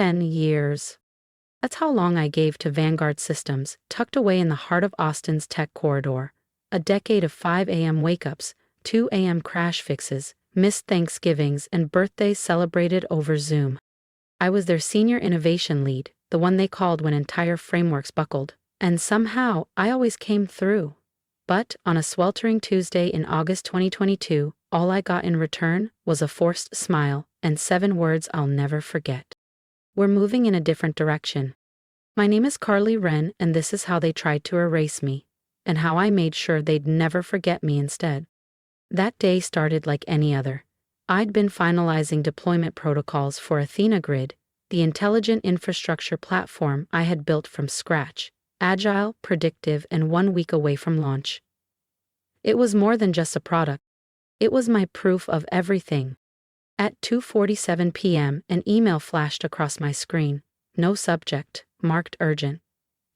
10 years. That's how long I gave to Vanguard Systems, tucked away in the heart of Austin's tech corridor. A decade of 5 a.m. wake-ups, 2 a.m. crash fixes, missed Thanksgivings, and birthdays celebrated over Zoom. I was their senior innovation lead, the one they called when entire frameworks buckled. And somehow, I always came through. But, on a sweltering Tuesday in August 2022, all I got in return was a forced smile and 7 words I'll never forget. We're moving in a different direction. My name is Carly Wren, and this is how they tried to erase me, and how I made sure they'd never forget me instead. That day started like any other. I'd been finalizing deployment protocols for Athena Grid, the intelligent infrastructure platform I had built from scratch, Agile, predictive, and 1 week away from launch. It was more than just a product. It was my proof of everything. At 2:47 p.m., an email flashed across my screen. No subject, marked urgent.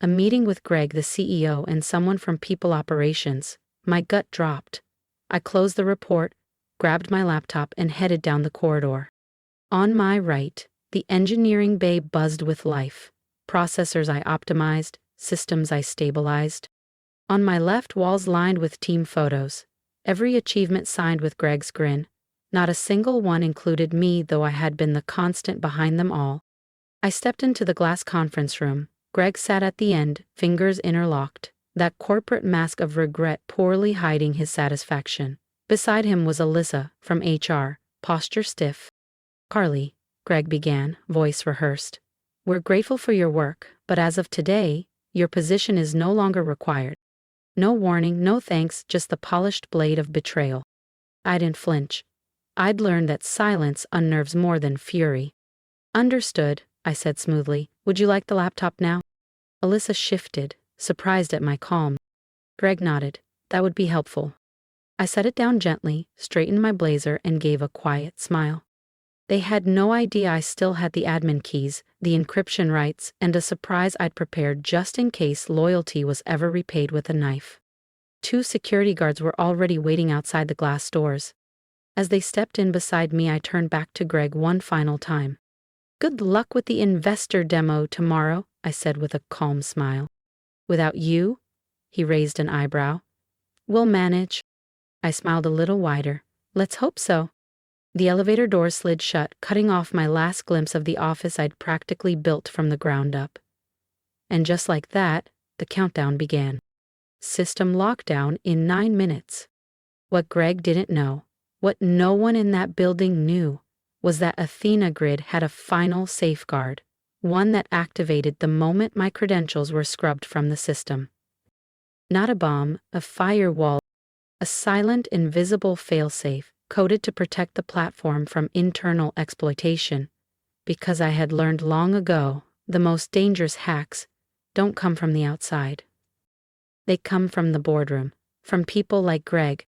A meeting with Greg, the CEO, and someone from People Operations. My gut dropped. I closed the report, grabbed my laptop, and headed down the corridor. On my right, the engineering bay buzzed with life. Processors I optimized, systems I stabilized. On my left, walls lined with team photos. Every achievement signed with Greg's grin. Not a single one included me, though I had been the constant behind them all. I stepped into the glass conference room. Greg sat at the end, fingers interlocked, that corporate mask of regret poorly hiding his satisfaction. Beside him was Alyssa, from HR, posture stiff. "Carly," Greg began, voice rehearsed. "We're grateful for your work, but as of today, your position is no longer required." No warning, no thanks, just the polished blade of betrayal. I didn't flinch. I'd learned that silence unnerves more than fury. "Understood," I said smoothly. "Would you like the laptop now?" Alyssa shifted, surprised at my calm. Greg nodded. "That would be helpful." I set it down gently, straightened my blazer, and gave a quiet smile. They had no idea I still had the admin keys, the encryption rights, and a surprise I'd prepared just in case loyalty was ever repaid with a knife. 2 security guards were already waiting outside the glass doors. As they stepped in beside me, I turned back to Greg one final time. "Good luck with the investor demo tomorrow," I said with a calm smile. "Without you?" He raised an eyebrow. "We'll manage." I smiled a little wider. "Let's hope so." The elevator doors slid shut, cutting off my last glimpse of the office I'd practically built from the ground up. And just like that, the countdown began. System lockdown in 9 minutes. What Greg didn't know, what no one in that building knew, was that Athena Grid had a final safeguard, one that activated the moment my credentials were scrubbed from the system. Not a bomb, a firewall, a silent, invisible failsafe, coded to protect the platform from internal exploitation. Because I had learned long ago, the most dangerous hacks don't come from the outside. They come from the boardroom, from people like Greg.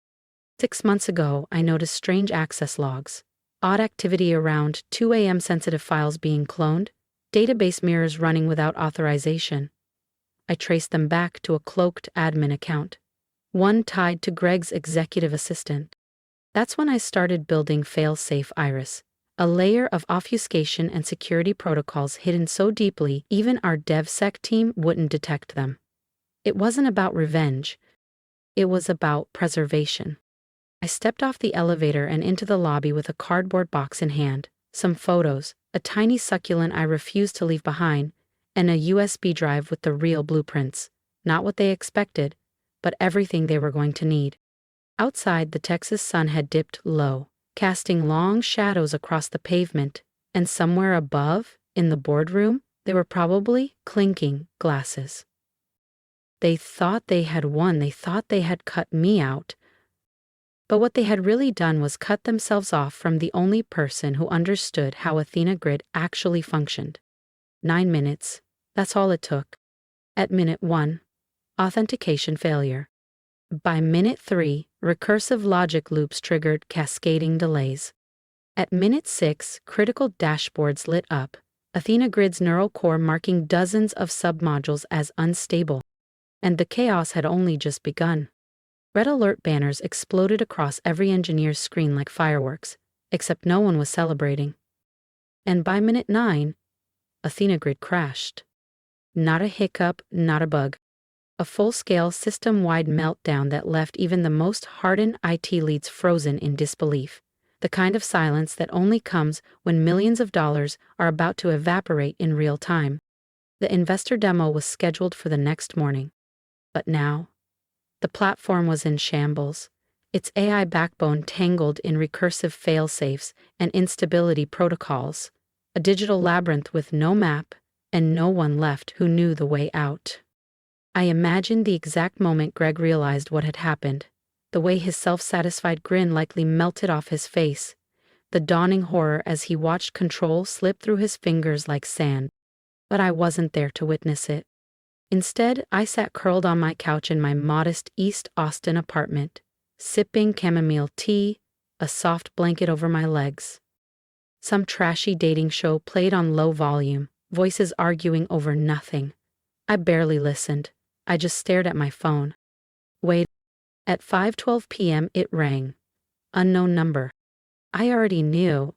6 months ago, I noticed strange access logs, odd activity around 2 a.m. sensitive files being cloned, database mirrors running without authorization. I traced them back to a cloaked admin account, one tied to Greg's executive assistant. That's when I started building Failsafe Iris, a layer of obfuscation and security protocols hidden so deeply even our DevSec team wouldn't detect them. It wasn't about revenge. It was about preservation. I stepped off the elevator and into the lobby with a cardboard box in hand, some photos, a tiny succulent I refused to leave behind, and a USB drive with the real blueprints. Not what they expected, but everything they were going to need. Outside, the Texas sun had dipped low, casting long shadows across the pavement, and somewhere above, in the boardroom, they were probably clinking glasses. They thought they had won, they thought they had cut me out. But what they had really done was cut themselves off from the only person who understood how Athena Grid actually functioned. 9 minutes, that's all it took. At minute 1, authentication failure. By minute 3, recursive logic loops triggered cascading delays. At minute 6, critical dashboards lit up, Athena Grid's neural core marking dozens of submodules as unstable. And the chaos had only just begun. Red alert banners exploded across every engineer's screen like fireworks, except no one was celebrating. And by minute 9, Athena Grid crashed. Not a hiccup, not a bug. A full-scale system-wide meltdown that left even the most hardened IT leads frozen in disbelief. The kind of silence that only comes when millions of dollars are about to evaporate in real time. The investor demo was scheduled for the next morning. But now, the platform was in shambles. Its AI backbone tangled in recursive fail-safes and instability protocols. A digital labyrinth with no map and no one left who knew the way out. I imagined the exact moment Greg realized what had happened, the way his self-satisfied grin likely melted off his face, the dawning horror as he watched control slip through his fingers like sand. But I wasn't there to witness it. Instead, I sat curled on my couch in my modest East Austin apartment, sipping chamomile tea, a soft blanket over my legs. Some trashy dating show played on low volume, voices arguing over nothing. I barely listened. I just stared at my phone. Wait. At 5:12 p.m. it rang. Unknown number. I already knew.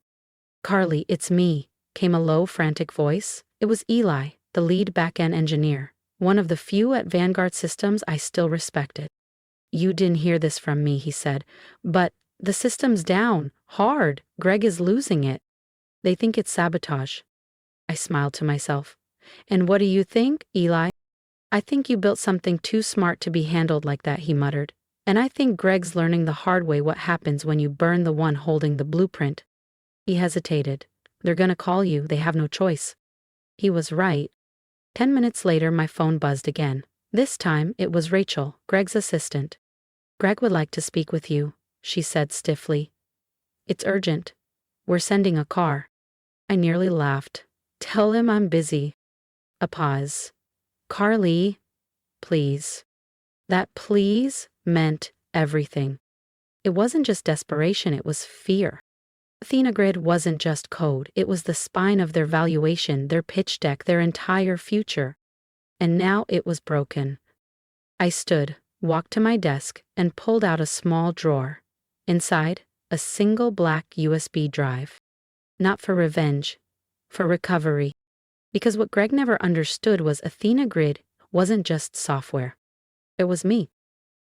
"Carly, it's me," came a low, frantic voice. It was Eli, the lead back-end engineer, one of the few at Vanguard Systems I still respected. "You didn't hear this from me," he said, "but the system's down. Hard. Greg is losing it. They think it's sabotage." I smiled to myself. "And what do you think, Eli?" "I think you built something too smart to be handled like that," he muttered. "And I think Greg's learning the hard way what happens when you burn the one holding the blueprint." He hesitated. "They're gonna call you. They have no choice." He was right. 10 minutes later, my phone buzzed again. This time, it was Rachel, Greg's assistant. "Greg would like to speak with you," she said stiffly. "It's urgent. We're sending a car." I nearly laughed. "Tell him I'm busy." A pause. "Carly, please." That please meant everything. It wasn't just desperation, it was fear. Athena Grid wasn't just code, it was the spine of their valuation, their pitch deck, their entire future. And now it was broken. I stood, walked to my desk, and pulled out a small drawer. Inside, a single black USB drive. Not for revenge, for recovery. Because what Greg never understood was Athena Grid wasn't just software. It was me.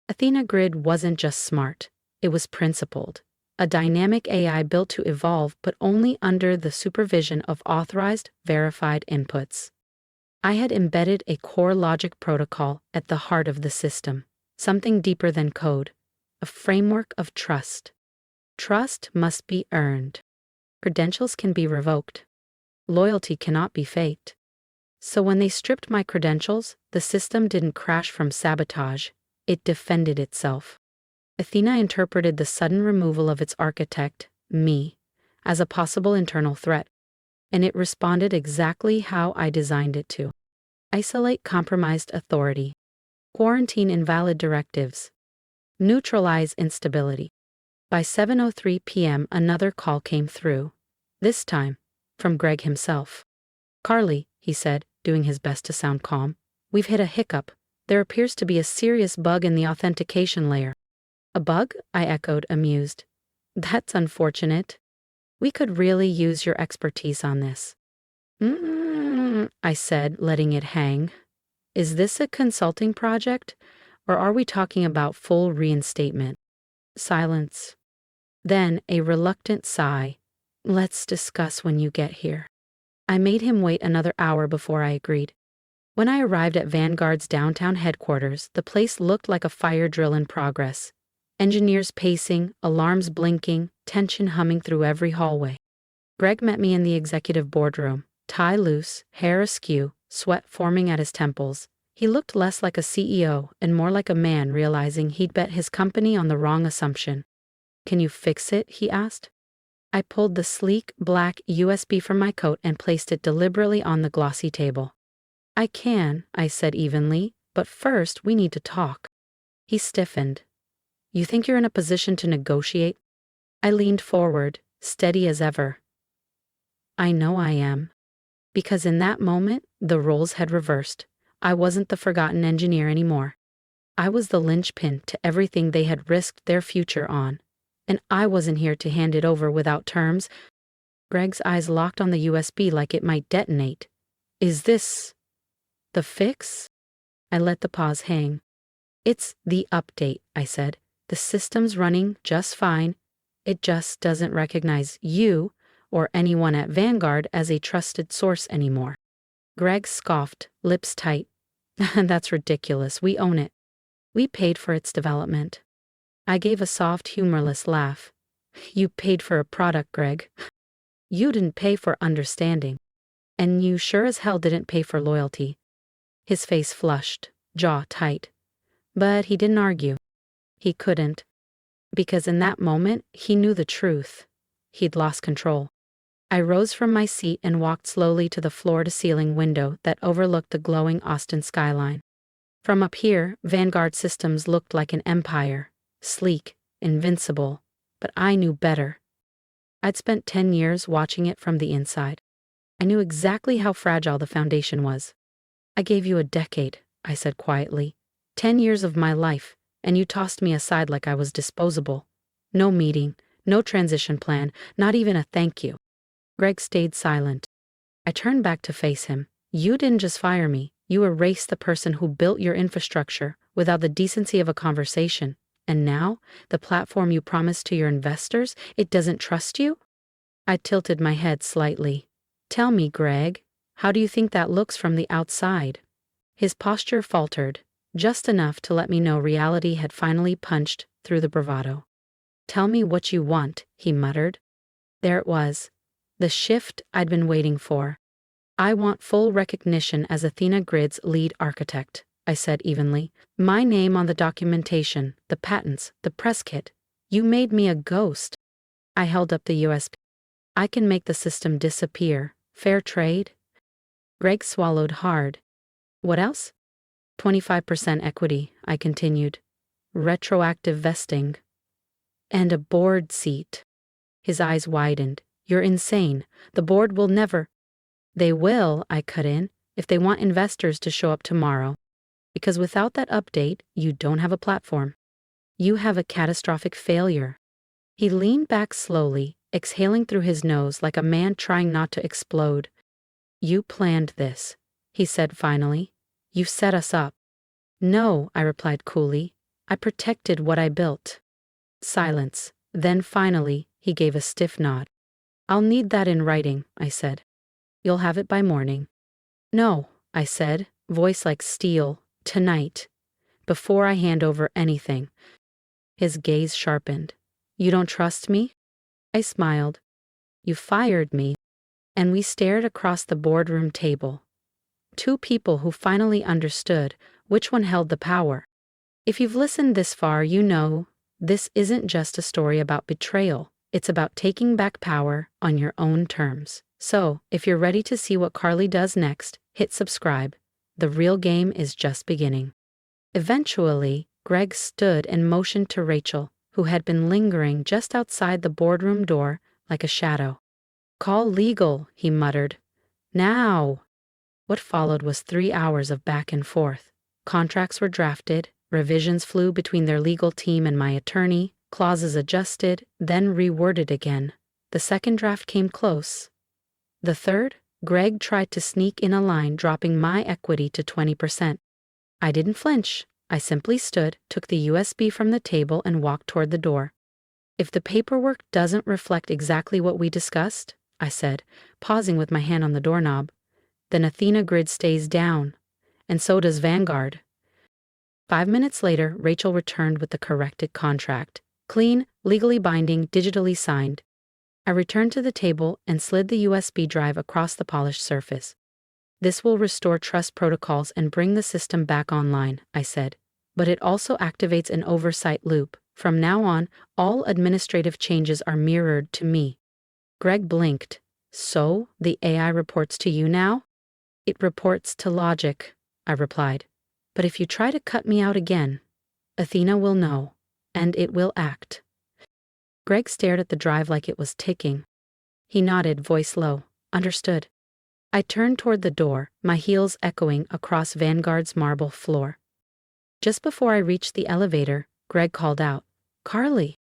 Athena Grid wasn't just smart. It was principled. A dynamic AI built to evolve, but only under the supervision of authorized, verified inputs. I had embedded a core logic protocol at the heart of the system, something deeper than code, a framework of trust. Trust must be earned. Credentials can be revoked. Loyalty cannot be faked. So when they stripped my credentials, the system didn't crash from sabotage, it defended itself. Athena interpreted the sudden removal of its architect, me, as a possible internal threat, and it responded exactly how I designed it to. Isolate compromised authority. Quarantine invalid directives. Neutralize instability. By 7:03 p.m. another call came through, this time from Greg himself. "Carly," he said, doing his best to sound calm, "we've hit a hiccup. There appears to be a serious bug in the authentication layer." "A bug?" I echoed, amused. "That's unfortunate. We could really use your expertise on this." I said, letting it hang. "Is this a consulting project, or are we talking about full reinstatement?" Silence. Then a reluctant sigh. "Let's discuss when you get here." I made him wait another hour before I agreed. When I arrived at Vanguard's downtown headquarters, the place looked like a fire drill in progress. Engineers pacing, alarms blinking, tension humming through every hallway. Greg met me in the executive boardroom, tie loose, hair askew, sweat forming at his temples. He looked less like a CEO and more like a man realizing he'd bet his company on the wrong assumption. "Can you fix it?" he asked. I pulled the sleek, black USB from my coat and placed it deliberately on the glossy table. "I can," I said evenly, "but first we need to talk." He stiffened. "You think you're in a position to negotiate?" I leaned forward, steady as ever. "I know I am." Because in that moment, the roles had reversed. I wasn't the forgotten engineer anymore. I was the linchpin to everything they had risked their future on. And I wasn't here to hand it over without terms. Greg's eyes locked on the USB like it might detonate. Is this the fix? I let the pause hang. It's the update, I said. The system's running just fine. It just doesn't recognize you or anyone at Vanguard as a trusted source anymore. Greg scoffed, lips tight. That's ridiculous. We own it. We paid for its development. I gave a soft, humorless laugh. You paid for a product, Greg. You didn't pay for understanding. And you sure as hell didn't pay for loyalty. His face flushed, jaw tight. But he didn't argue. He couldn't. Because in that moment, he knew the truth. He'd lost control. I rose from my seat and walked slowly to the floor-to-ceiling window that overlooked the glowing Austin skyline. From up here, Vanguard Systems looked like an empire, sleek, invincible, but I knew better. I'd spent 10 years watching it from the inside. I knew exactly how fragile the foundation was. I gave you a decade, I said quietly. 10 years of my life, and you tossed me aside like I was disposable. No meeting, no transition plan, not even a thank you. Greg stayed silent. I turned back to face him. You didn't just fire me. You erased the person who built your infrastructure without the decency of a conversation. And now, the platform you promised to your investors, it doesn't trust you? I tilted my head slightly. Tell me, Greg, how do you think that looks from the outside? His posture faltered, just enough to let me know reality had finally punched through the bravado. Tell me what you want, he muttered. There it was. The shift I'd been waiting for. I want full recognition as Athena Grid's lead architect, I said evenly. My name on the documentation, the patents, the press kit. You made me a ghost. I held up the USB. I can make the system disappear. Fair trade? Greg swallowed hard. What else? 25% equity, I continued. Retroactive vesting. And a board seat. His eyes widened. You're insane. The board will never. They will, I cut in, if they want investors to show up tomorrow. Because without that update, you don't have a platform. You have a catastrophic failure. He leaned back slowly, exhaling through his nose like a man trying not to explode. You planned this, he said finally. You set us up. No, I replied coolly. I protected what I built. Silence. Then finally, he gave a stiff nod. I'll need that in writing, I said. You'll have it by morning. No, I said, voice like steel, tonight, before I hand over anything. His gaze sharpened. You don't trust me? I smiled. You fired me. And we stared across the boardroom table. Two people who finally understood which one held the power. If you've listened this far, you know this isn't just a story about betrayal. It's about taking back power on your own terms. So, if you're ready to see what Carly does next, hit subscribe. The real game is just beginning. Eventually, Greg stood and motioned to Rachel, who had been lingering just outside the boardroom door like a shadow. Call legal, he muttered. Now! What followed was 3 hours of back and forth. Contracts were drafted, revisions flew between their legal team and my attorney, clauses adjusted, then reworded again. The second draft came close. The third, Greg tried to sneak in a line dropping my equity to 20%. I didn't flinch. I simply stood, took the USB from the table and walked toward the door. If the paperwork doesn't reflect exactly what we discussed, I said, pausing with my hand on the doorknob, then Athena Grid stays down, and so does Vanguard. 5 minutes later, Rachel returned with the corrected contract. Clean, legally binding, digitally signed. I returned to the table and slid the USB drive across the polished surface. This will restore trust protocols and bring the system back online, I said. But it also activates an oversight loop. From now on, all administrative changes are mirrored to me. Greg blinked. So, the AI reports to you now? It reports to logic, I replied. But if you try to cut me out again, Athena will know. And it will act. Greg stared at the drive like it was ticking. He nodded, voice low. Understood. I turned toward the door, my heels echoing across Vanguard's marble floor. Just before I reached the elevator, Greg called out, Carly.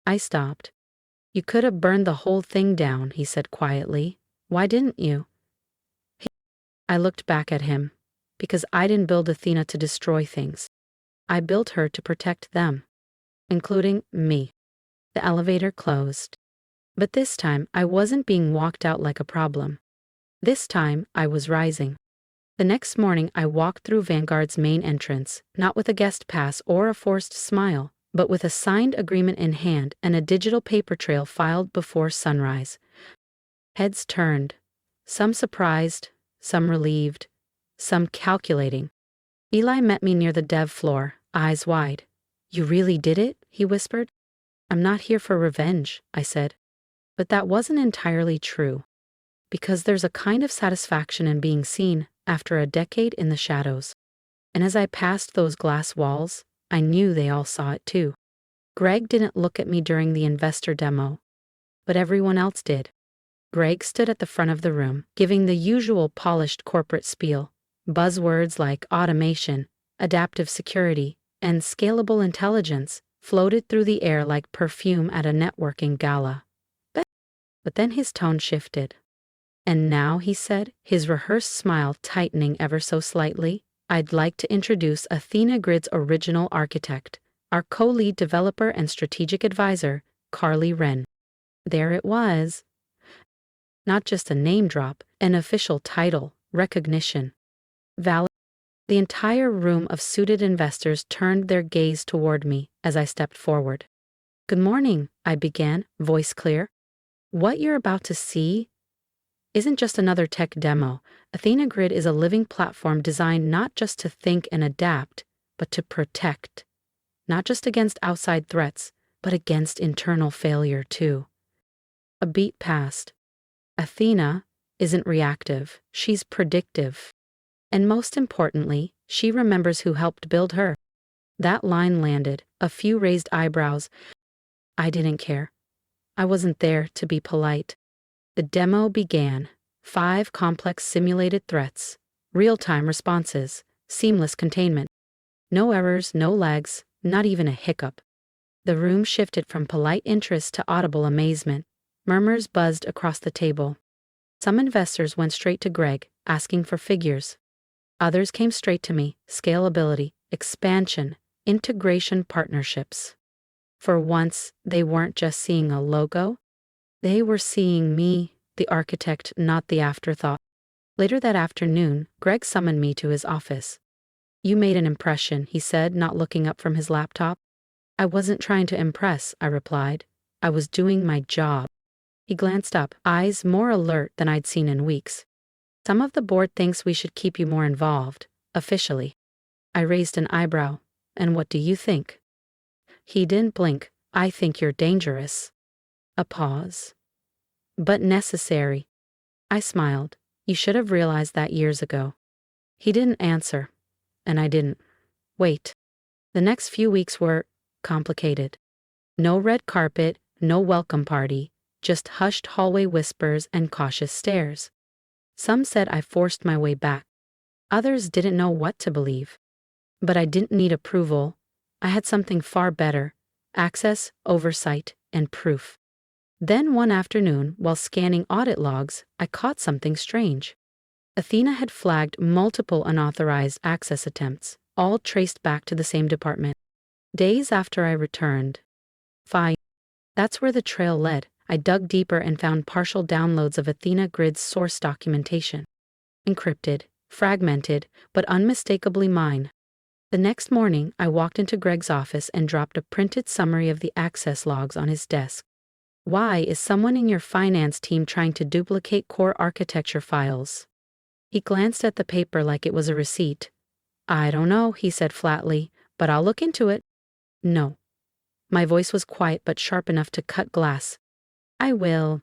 I stopped. You could have burned the whole thing down, he said quietly. Why didn't you? I looked back at him. Because I didn't build Athena to destroy things. I built her to protect them, including me. The elevator closed. But this time, I wasn't being walked out like a problem. This time, I was rising. The next morning, I walked through Vanguard's main entrance, not with a guest pass or a forced smile, but with a signed agreement in hand and a digital paper trail filed before sunrise. Heads turned, some surprised, some relieved, some calculating. Eli met me near the dev floor, eyes wide. "You really did it?" he whispered. "I'm not here for revenge," I said. But that wasn't entirely true. Because there's a kind of satisfaction in being seen after a decade in the shadows. And as I passed those glass walls, I knew they all saw it too. Greg didn't look at me during the investor demo, but everyone else did. Greg stood at the front of the room, giving the usual polished corporate spiel. Buzzwords like automation, adaptive security, and scalable intelligence floated through the air like perfume at a networking gala. But then his tone shifted. "And now," he said, his rehearsed smile tightening ever so slightly, "I'd like to introduce Athena Grid's original architect, our co-lead developer and strategic advisor, Carly Wren." There it was. Not just a name drop, an official title, recognition. The entire room of suited investors turned their gaze toward me as I stepped forward. "Good morning," I began, voice clear. "What you're about to see isn't just another tech demo. Athena Grid is a living platform designed not just to think and adapt, but to protect. Not just against outside threats, but against internal failure too." A beat passed. Athena isn't reactive, she's predictive. And most importantly, she remembers who helped build her. That line landed, a few raised eyebrows. I didn't care. I wasn't there to be polite. The demo began. 5 complex simulated threats, real-time responses, seamless containment. No errors, no lags, not even a hiccup. The room shifted from polite interest to audible amazement. Murmurs buzzed across the table. Some investors went straight to Greg, asking for figures. Others came straight to me, scalability, expansion, integration partnerships. For once, they weren't just seeing a logo. They were seeing me, the architect, not the afterthought. Later that afternoon, Greg summoned me to his office. "You made an impression," he said, not looking up from his laptop. "I wasn't trying to impress," I replied. "I was doing my job." He glanced up, eyes more alert than I'd seen in weeks. "Some of the board thinks we should keep you more involved, officially." I raised an eyebrow. "And what do you think?" He didn't blink. "I think you're dangerous." A pause. "But necessary." I smiled. "You should have realized that years ago." He didn't answer, and I didn't. Wait. The next few weeks were complicated. No red carpet, no welcome party, just hushed hallway whispers and cautious stares. Some said I forced my way back. Others didn't know what to believe. But I didn't need approval. I had something far better: access, oversight, and proof. Then one afternoon, while scanning audit logs, I caught something strange. Athena had flagged multiple unauthorized access attempts, all traced back to the same department. Days after I returned. Fine. That's where the trail led. I dug deeper and found partial downloads of Athena Grid's source documentation. Encrypted, fragmented, but unmistakably mine. The next morning, I walked into Greg's office and dropped a printed summary of the access logs on his desk. "Why is someone in your finance team trying to duplicate core architecture files?" He glanced at the paper like it was a receipt. "I don't know," he said flatly, "but I'll look into it." "No." My voice was quiet but sharp enough to cut glass. "I will."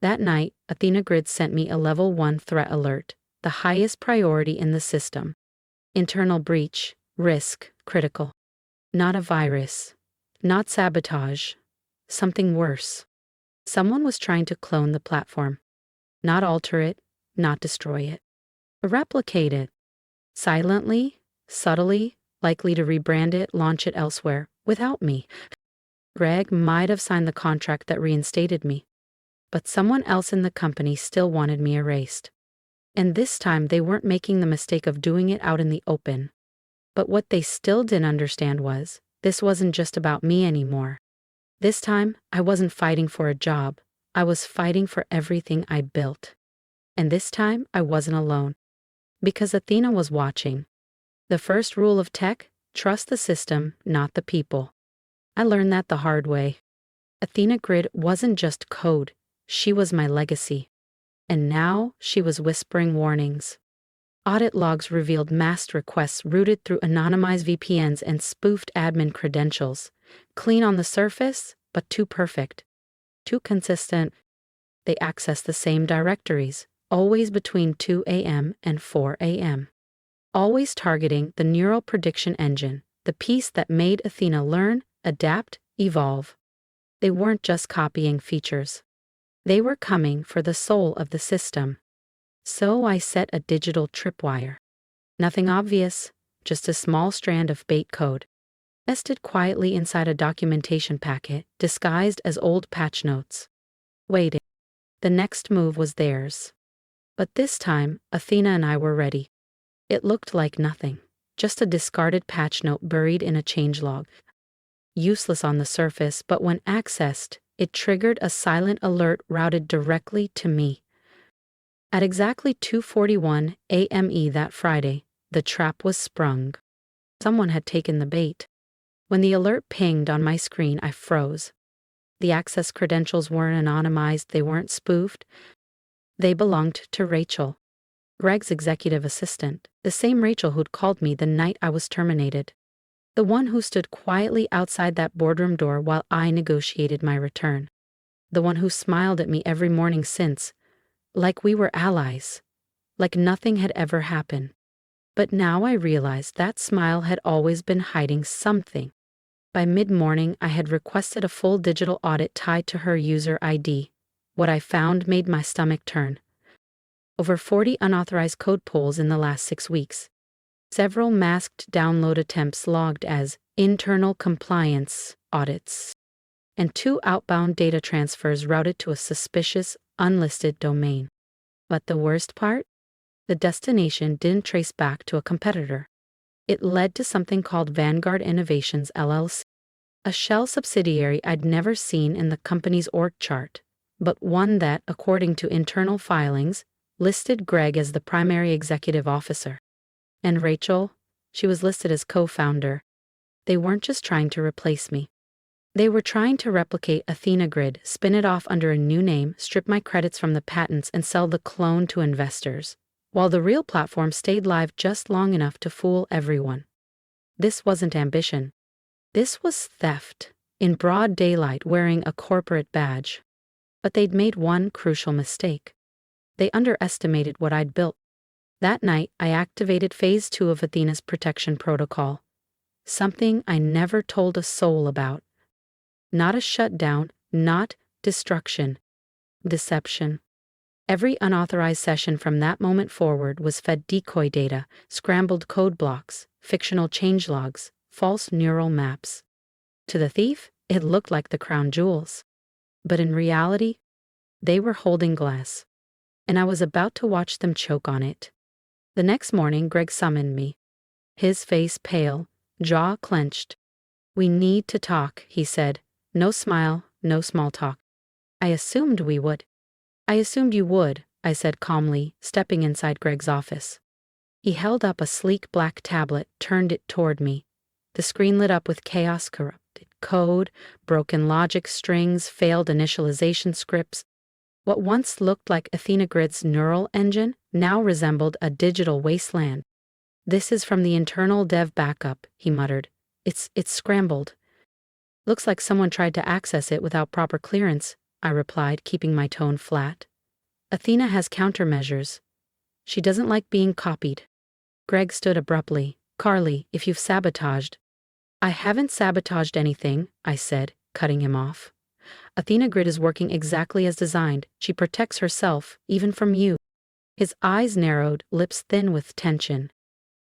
That night, Athena Grid sent me a level 1 threat alert, the highest priority in the system. Internal breach, risk, critical. Not a virus. Not sabotage. Something worse. Someone was trying to clone the platform. Not alter it, not destroy it. Replicate it. Silently, subtly, likely to rebrand it, launch it elsewhere, without me. Greg might have signed the contract that reinstated me, but someone else in the company still wanted me erased. And this time they weren't making the mistake of doing it out in the open. But what they still didn't understand was, this wasn't just about me anymore. This time, I wasn't fighting for a job. I was fighting for everything I built. And this time, I wasn't alone. Because Athena was watching. The first rule of tech: trust the system, not the people. I learned that the hard way. Athena Grid wasn't just code, she was my legacy. And now, she was whispering warnings. Audit logs revealed masked requests routed through anonymized VPNs and spoofed admin credentials. Clean on the surface, but too perfect. Too consistent. They access the same directories, always between 2 a.m. and 4 a.m. Always targeting the neural prediction engine, the piece that made Athena learn, adapt, evolve. They weren't just copying features. They were coming for the soul of the system. So I set a digital tripwire. Nothing obvious, just a small strand of bait code. Nested quietly inside a documentation packet, disguised as old patch notes. Waiting. The next move was theirs. But this time, Athena and I were ready. It looked like nothing, just a discarded patch note buried in a changelog. Useless on the surface, but when accessed, it triggered a silent alert routed directly to me. At exactly 2:41 a.m. that Friday, the trap was sprung. Someone had taken the bait. When the alert pinged on my screen, I froze. The access credentials weren't anonymized, they weren't spoofed. They belonged to Rachel, Greg's executive assistant, the same Rachel who'd called me the night I was terminated. The one who stood quietly outside that boardroom door while I negotiated my return. The one who smiled at me every morning since, like we were allies, like nothing had ever happened. But now I realized that smile had always been hiding something. By mid-morning, I had requested a full digital audit tied to her user ID. What I found made my stomach turn. Over 40 unauthorized code pulls in the last 6 weeks. Several masked download attempts logged as internal compliance audits. And 2 outbound data transfers routed to a suspicious, unlisted domain. But the worst part? The destination didn't trace back to a competitor. It led to something called Vanguard Innovations LLC, a shell subsidiary I'd never seen in the company's org chart, but one that, according to internal filings, listed Greg as the primary executive officer. And Rachel, she was listed as co-founder. They weren't just trying to replace me. They were trying to replicate Athena Grid, spin it off under a new name, strip my credits from the patents, and sell the clone to investors, while the real platform stayed live just long enough to fool everyone. This wasn't ambition. This was theft, in broad daylight wearing a corporate badge. But they'd made one crucial mistake. They underestimated what I'd built. That night, I activated Phase 2 of Athena's protection protocol. Something I never told a soul about. Not a shutdown, not destruction. Deception. Every unauthorized session from that moment forward was fed decoy data, scrambled code blocks, fictional changelogs, false neural maps. To the thief, it looked like the crown jewels. But in reality, they were holding glass. And I was about to watch them choke on it. The next morning, Greg summoned me. His face pale, jaw clenched. "We need to talk," he said. No smile, no small talk. I assumed we would. "I assumed you would," I said calmly, stepping inside Greg's office. He held up a sleek black tablet, turned it toward me. The screen lit up with chaos, corrupted code, broken logic strings, failed initialization scripts. What once looked like Athena Grid's neural engine now resembled a digital wasteland. "This is from the internal dev backup," he muttered. It's scrambled." "Looks like someone tried to access it without proper clearance," I replied, keeping my tone flat. "Athena has countermeasures. She doesn't like being copied." Greg stood abruptly. "Carly, if you've sabotaged—" "I haven't sabotaged anything," I said, cutting him off. "Athena Grid is working exactly as designed. She protects herself, even from you." His eyes narrowed, lips thin with tension.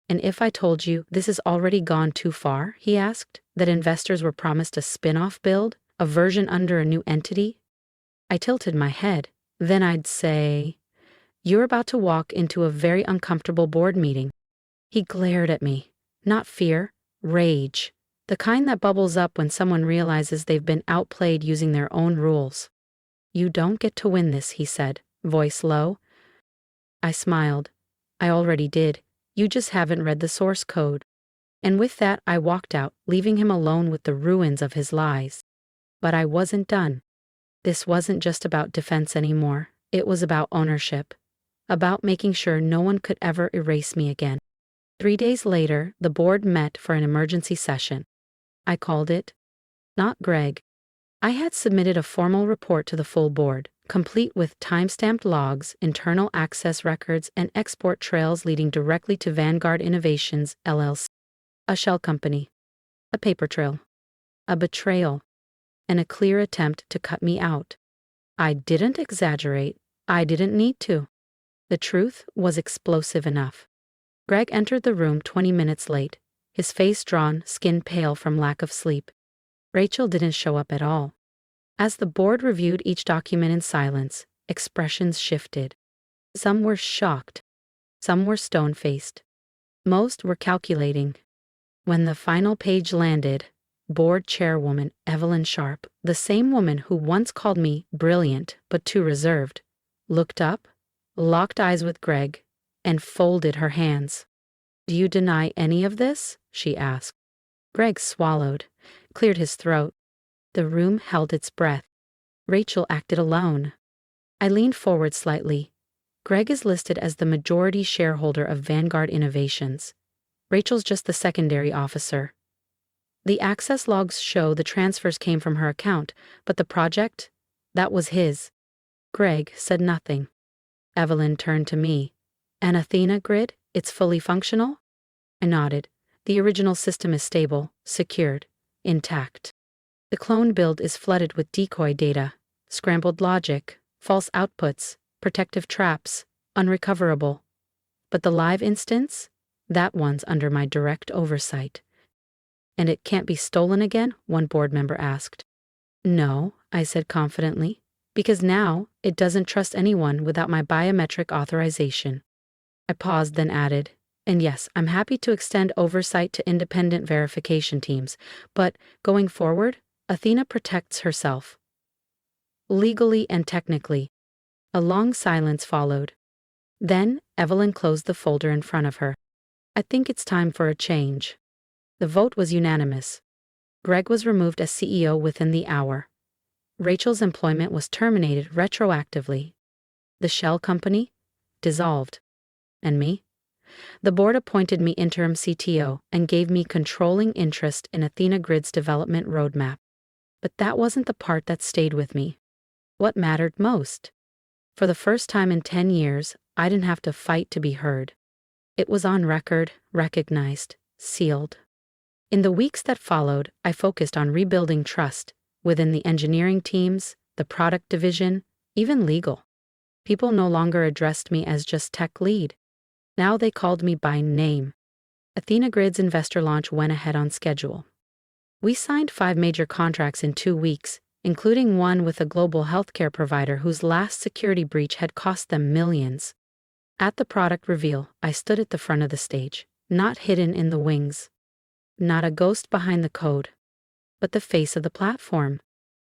"And if I told you this has already gone too far," he asked, "that investors were promised a spin-off build, a version under a new entity?" I tilted my head. "Then I'd say, You're about to walk into a very uncomfortable board meeting." He glared at me. Not fear, rage. The kind that bubbles up when someone realizes they've been outplayed using their own rules. "You don't get to win this," he said, voice low. I smiled. "I already did. You just haven't read the source code." And with that, I walked out, leaving him alone with the ruins of his lies. But I wasn't done. This wasn't just about defense anymore. It was about ownership. About making sure no one could ever erase me again. 3 days later, the board met for an emergency session. I called it. Not Greg. I had submitted a formal report to the full board, complete with time-stamped logs, internal access records, and export trails leading directly to Vanguard Innovations, LLC. A shell company. A paper trail. A betrayal. And a clear attempt to cut me out. I didn't exaggerate. I didn't need to. The truth was explosive enough. Greg entered the room 20 minutes late, his face drawn, skin pale from lack of sleep. Rachel didn't show up at all. As the board reviewed each document in silence, expressions shifted. Some were shocked. Some were stone-faced. Most were calculating. When the final page landed, board chairwoman Evelyn Sharp, the same woman who once called me brilliant but too reserved, looked up, locked eyes with Greg, and folded her hands. "Do you deny any of this?" she asked. Greg swallowed, cleared his throat. The room held its breath. Rachel acted alone. I leaned forward slightly. Greg is listed as the majority shareholder of Vanguard Innovations. Rachel's just the secondary officer. The access logs show the transfers came from her account, but the project? That was his. Greg said nothing. Evelyn turned to me. "An Athena Grid? It's fully functional?" I nodded. "The original system is stable, secured, intact. The clone build is flooded with decoy data, scrambled logic, false outputs, protective traps, unrecoverable. But the live instance? That one's under my direct oversight." "And it can't be stolen again?" one board member asked. "No," I said confidently, "because now it doesn't trust anyone without my biometric authorization." I paused, then added, "And yes, I'm happy to extend oversight to independent verification teams, but going forward, Athena protects herself. Legally and technically." A long silence followed. Then Evelyn closed the folder in front of her. "I think it's time for a change." The vote was unanimous. Greg was removed as CEO within the hour. Rachel's employment was terminated retroactively. The shell company? Dissolved. And me? The board appointed me interim CTO and gave me controlling interest in Athena Grid's development roadmap. But that wasn't the part that stayed with me. What mattered most? For the first time in 10 years, I didn't have to fight to be heard. It was on record, recognized, sealed. In the weeks that followed, I focused on rebuilding trust within the engineering teams, the product division, even legal. People no longer addressed me as just tech lead. Now they called me by name. Athena Grid's investor launch went ahead on schedule. We signed 5 major contracts in 2 weeks, including one with a global healthcare provider whose last security breach had cost them millions. At the product reveal, I stood at the front of the stage, not hidden in the wings. Not a ghost behind the code, but the face of the platform.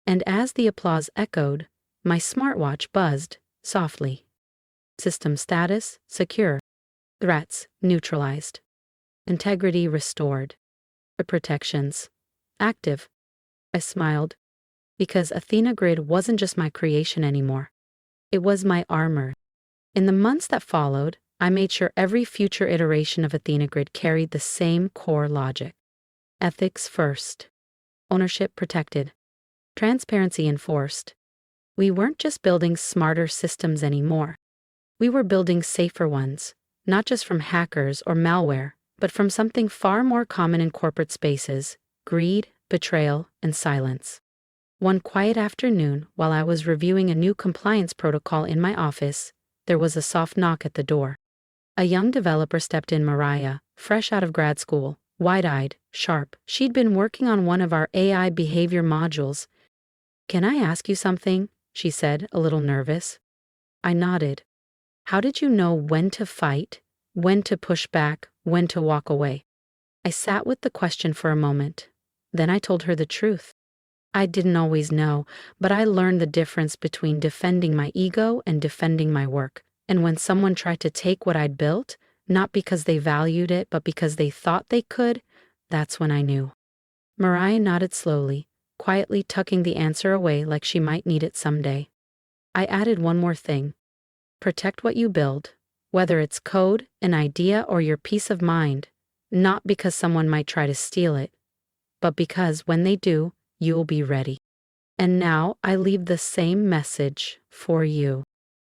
And as the applause echoed, my smartwatch buzzed, softly. System status, secure. Threats, neutralized. Integrity restored. Protections, active. I smiled, because Athena Grid wasn't just my creation anymore. It was my armor. In the months that followed, I made sure every future iteration of Athena Grid carried the same core logic. Ethics first. Ownership protected. Transparency enforced. We weren't just building smarter systems anymore. We were building safer ones, not just from hackers or malware, but from something far more common in corporate spaces: greed, betrayal, and silence. One quiet afternoon, while I was reviewing a new compliance protocol in my office, there was a soft knock at the door. A young developer stepped in. Mariah, fresh out of grad school, wide-eyed, sharp. She'd been working on one of our AI behavior modules. "Can I ask you something?" she said, a little nervous. I nodded. How did you know when to fight, when to push back, when to walk away? I sat with the question for a moment. Then I told her the truth. I didn't always know, but I learned the difference between defending my ego and defending my work. And when someone tried to take what I'd built, not because they valued it, but because they thought they could, that's when I knew. Mariah nodded slowly, quietly tucking the answer away like she might need it someday. I added one more thing. Protect what you build, whether it's code, an idea, or your peace of mind, not because someone might try to steal it, but because when they do, you'll be ready. And now I leave the same message for you.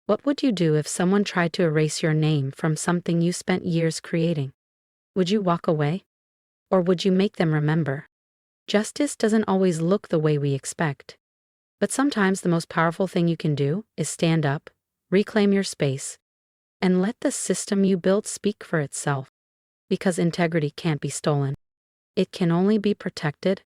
What would you do if someone tried to erase your name from something you spent years creating? Would you walk away? Or would you make them remember? Justice doesn't always look the way we expect. But sometimes the most powerful thing you can do is stand up, reclaim your space, and let the system you built speak for itself. Because integrity can't be stolen. It can only be protected.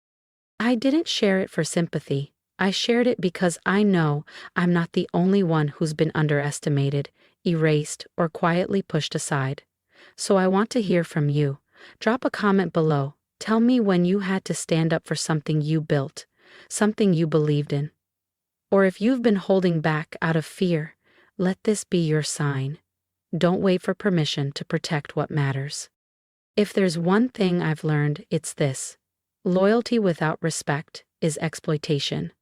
I didn't share it for sympathy. I shared it because I know I'm not the only one who's been underestimated, erased, or quietly pushed aside. So I want to hear from you. Drop a comment below. Tell me when you had to stand up for something you built, something you believed in. Or if you've been holding back out of fear, let this be your sign. Don't wait for permission to protect what matters. If there's one thing I've learned, it's this. Loyalty without respect is exploitation.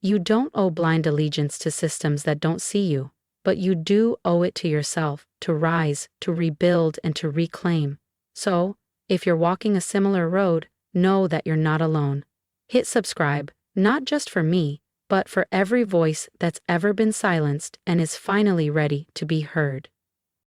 You don't owe blind allegiance to systems that don't see you, but you do owe it to yourself to rise, to rebuild, and to reclaim. So, if you're walking a similar road, know that you're not alone. Hit subscribe, not just for me, but for every voice that's ever been silenced and is finally ready to be heard.